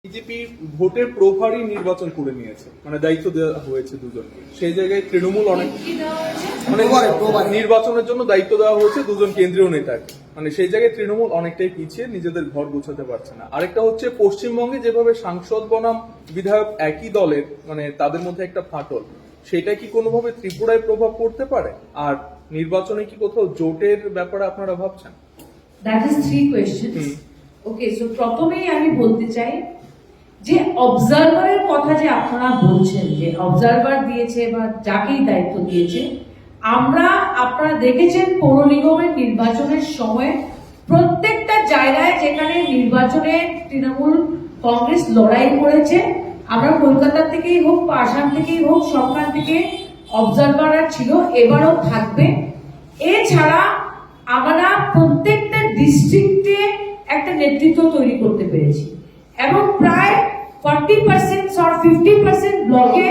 BJP ভোটের প্রভারী নির্বাচন করে নিয়েছে, মানে দায়িত্ব দেওয়া হয়েছে দুজনকে। সেই জায়গায় তৃণমূল অনেক নির্বাচনের জন্য দায়িত্ব দেওয়া হয়েছে দুজন কেন্দ্রীয় নেতাকে, মানে সেই জায়গায় তৃণমূল অনেকটাই পিছিয়ে, নিজেদের ঘর গোছাতে পারছে না। আরেকটা হচ্ছে পশ্চিমবঙ্গে যেভাবে সাংসদ বনাম বিধায়ক একই দলের, মানে তাদের মধ্যে একটা ফাটল, সেটা কি কোনোভাবে ত্রিপুরায় প্রভাব পড়তে পারে? আর নির্বাচনে কি কোথাও জোটের ব্যাপারে আপনারা ভাবছেন? That is 3 questions. Okay, so প্রথমেই আমি বলতে চাই যে অবজারভারের কথা যে আপনারা বলছেন, যে অবজারভার দিয়েছে বা যাকেই দায়িত্ব দিয়েছে, আপনারা দেখেছেন পৌর নিগমের নির্বাচনের সময় প্রত্যেকটা জায়গায় যেখানে নির্বাচনে তৃণমূল কংগ্রেস লড়াই করেছে, আমরা কলকাতা থেকেই হোক বা আসাম থেকেই হোক সবখান থেকে অবজারভাররা ছিল, এবারও থাকবে। এছাড়া আমরা প্রত্যেকটা ডিস্ট্রিক্টে একটা নেতৃত্ব তৈরি করতে পেরেছি এবং প্রায় 40% or 50% ব্লকে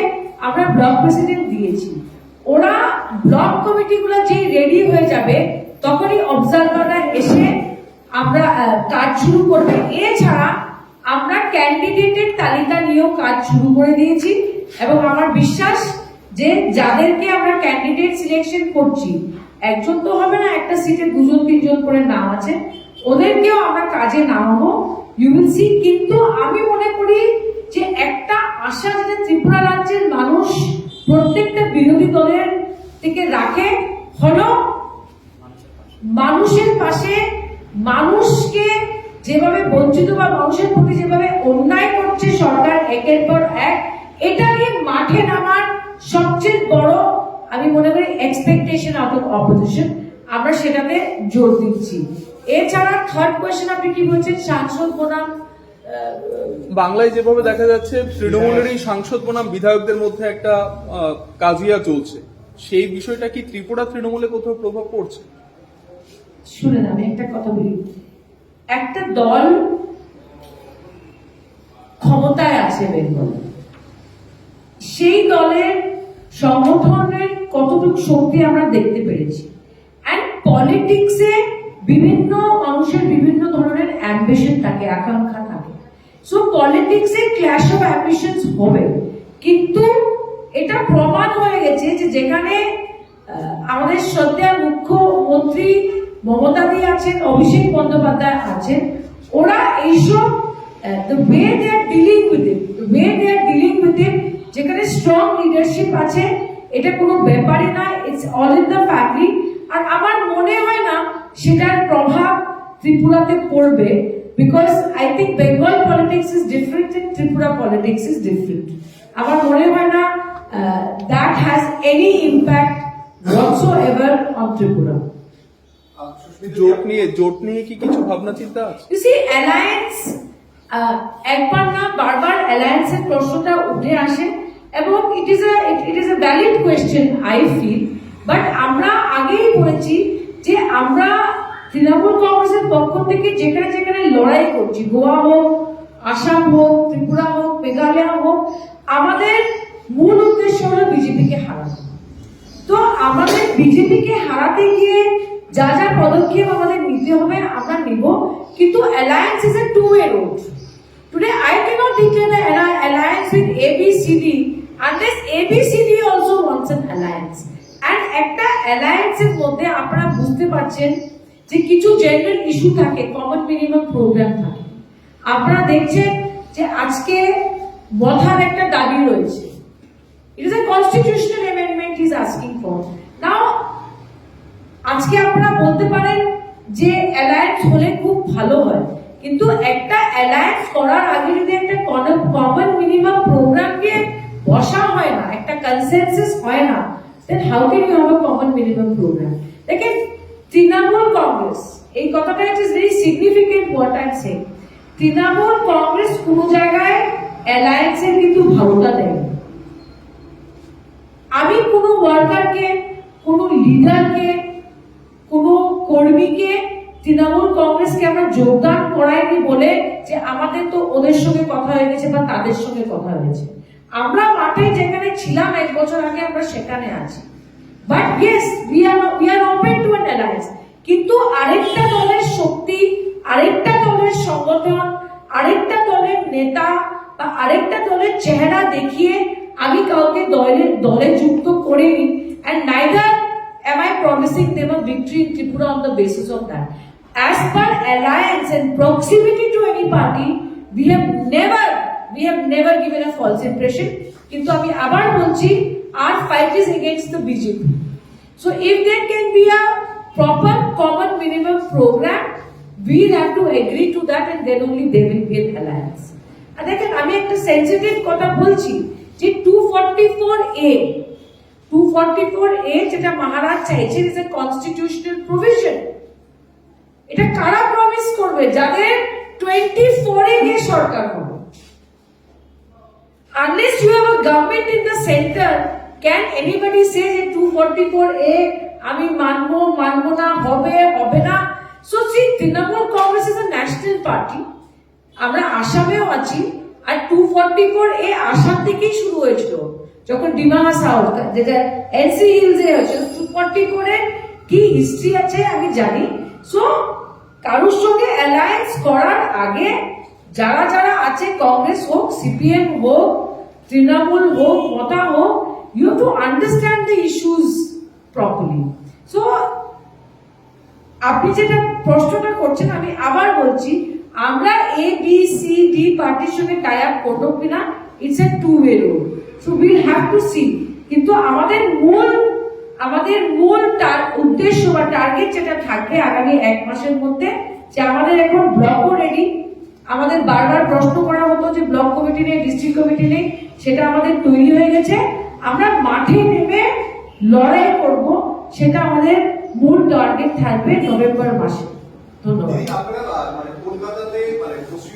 আমরা ব্লক প্রেসিডেন্ট দিয়েছি। ওরা ব্লক কমিটিগুলো যেই রেডি হয়ে যাবে তখনই অবজারভাররা এসে আমরা কাজ শুরু করবে। এছাড়া আমরা ক্যান্ডিডেটের তালিকা নিয়েও কাজ শুরু করে দিয়েছি এবং আমার বিশ্বাস যে যাদেরকে আমরা ক্যান্ডিডেট সিলেকশন করছি, একজন তো হবে না, একটা সিটে 2-3 করে নাম আছে, ওদেরকেও আমরা কাজে নামাবো, ইউ উইল সি। কিন্তু আমি মনে করি যে একটা আশা যেটা ত্রিপুরা রাজ্যের মানুষ প্রত্যেকটা বিরোধী দলের থেকে রাখে হলো মানুষের পাশে, মানুষকে যেভাবে বঞ্চিত বা মানুষের প্রতি যেভাবে অন্যায় করছে সরকার একের পর এক, এটা নিয়ে মাঠে নামার সবচেয়ে বড় আমি মনে করি এক্সপেকটেশন আউট অফ অপোজিশন, আমরা সেটাতে জোর দিচ্ছি। এছাড়া থার্ড কোয়েশ্চেন আপনি কি বলছেন, সাংসদ বনাম বাংলায় যেভাবে দেখা যাচ্ছে তৃণমূলেরই সাংসদ বনাম বিধায়কদের মধ্যে একটা কাজিয়া চলছে, সেই বিষয়টা কি ত্রিপুরা তৃণমূলে কোথাও প্রভাব পড়ছে? শুনেন, আমি একটা কথা বলি, একটা দল ক্ষমতায় আছে বেঙ্গলে, সেই দলের সংগঠনের কতটুকু শক্তি আমরা দেখতে পেরেছি। অ্যান্ড পলিটিক্সে বিভিন্ন মানুষের বিভিন্ন ধরনের অ্যাম্বিশন থাকে, আকাঙ্ক্ষা থাকে। সো পলিটিক্সে ক্ল্যাশ অফ অ্যাম্বিশনস হবে, কিন্তু এটা প্রমাণ হয়ে গেছে যে যেখানে আমাদের শ্রদ্ধেয় মুখ্যমন্ত্রী মমতা দি আছেন, অভিষেক বন্দ্যোপাধ্যায় আছেন, ওরা এইসব the way they are dealing with it, যেখানে স্ট্রং লিডারশিপ আছে, এটা কোনো ব্যাপারই না, it's all in the family. আর আমার মনে হয় না সেটার প্রভাব ত্রিপুরাতে পড়বে, because I think Bengal politics is different and Tripura politics is different. আমার মনে হয় না that has any impact whatsoever on Tripura. জোট নিয়ে কি কিছু ভাবনা চিন্তা আছে? ইউ সি, অ্যালায়েন্স একবার না বারবার অ্যালায়েন্সের প্রশ্নটা উঠে আসে এবং it is a valid question I feel, but আমরা আগেই বলেছি যে আমরা তৃণমূল কংগ্রেসের পক্ষ থেকে যেখানে যেখানে লড়াই করছি, গোয়া হোক, আসাম হোক, ত্রিপুরা হোক, মেঘালয় হোক, আমাদের মূল উদ্দেশ্য হলো বিজেপিকে হারানো। তো আমাদের বিজেপিকে হারাতে গিয়ে যা যা পদক্ষেপ আমাদের নিতে হবে আমরা নিব, কিন্তু alliance is a two-way road. Today I cannot declare an alliance with ABCD unless ABCD also wants an alliance. And একটা alliance এর মধ্যে আপনারা বুঝতে পারছেন যে কিছু জেনারেল ইস্যু থাকে, কমন মিনিমাম প্রোগ্রাম থাকে। আপনারা দেখছেন যে আজকে মথার একটা দাবি রয়েছে, it is a constitutional amendment is asking for. Now আজকে আপনারা বলতে পারেন যে অ্যালায়েন্স হলে খুব ভালো হয়, কিন্তু একটা অ্যালায়েন্স করার আগে যদি একটা কমন মিনিমাম প্রোগ্রামকে বসা হয় না, একটা কনসেনসাস হয় না, then how can you have a common minimum programme? দেখেন, তৃণমূল কংগ্রেস, এই কথাটা it is very significant what I am saying, Trinamool Congress কোন জায়গায় অ্যালায়েন্সের কিন্তু ভাবনা দেয়। আমি কোনো ওয়ার্কারকে, কোনো লিডারকে, কোনো কর্মীকে তৃণমূল কংগ্রেসকে আমরা যোগদান করাইনি বলে যে আমাদের তো ওদের সঙ্গে কথা হয়ে গেছে বা তাদের সঙ্গে কথা হয়েছে। আমরা মাঠে যেখানে ছিলাম 1 বছর আগে আমরা সেখানে আছি। But yes, we are open to an alliance, কিন্তু আরেকটা দলের শক্তি, আরেকটা দলের সংগঠন, আরেকটা দলের নেতা বা আরেকটা দলের চেহারা দেখিয়ে আমি কাউকে দলে যুক্ত করিনি, and neither am I promising them a victory in Tripura on the basis of that. As per alliance and proximity to any party, we have never given a false impression. কিন্তু আমি আবার বলছি, our fight is against the BJP. So if there can be a proper common minimum program, we'll have to agree to that, and then only they will be an alliance. আর দেখেন, আমি একটা sensitive কথা বলছি যে 244A যেটা মহারাজ চাইছে is a constitutional provision. এটা কারা প্রমিস করবে? যাদের 24 গিয়ে সরকার হবে। Unless you have a government in the center, can anybody say যে 244A আমি মানবো না, হবে না? So see, Trinamool Congress is a national party. আমরা আসামেও আছি, আর 244A আসাম থেকেই শুরু হয়েছিল, যখন ডিমা হাসাও যেটা এনসি হিলসে হয়েছিল। 244 এর কি হিস্ট্রি আছে আমি জানি। সো কারোর সঙ্গে অ্যালায়েন্স করার আগে যারা আছে, কংগ্রেস হোক, সিপিএম হোক, তৃণমূল হোক, মতা হোক, you have to understand the issues properly. So আপনি যেটা প্রশ্নটা করছেন, আমি আবার বলছি, আমরা ABCD পার্টির সঙ্গে টাই আপ করবো কিনা, it's a two way road. So will have to see. কিন্তু আমাদের মূল উদ্দেশ্য বা টার্গেট যেটা থাকবে আগামী 1 মাসের মধ্যে, যে আমাদের এখন ব্লকও রেডি। আমাদের বারবার প্রশ্ন করা হতো যে ব্লক কমিটি নেই, ডিস্ট্রিক্ট কমিটি নেই, সেটা আমাদের তৈরি হয়ে গেছে। আমরা মাঠে নেমে লড়াই করব, সেটা আমাদের মূল টার্গেট থাকবে নভেম্বর মাসে। ধন্যবাদ।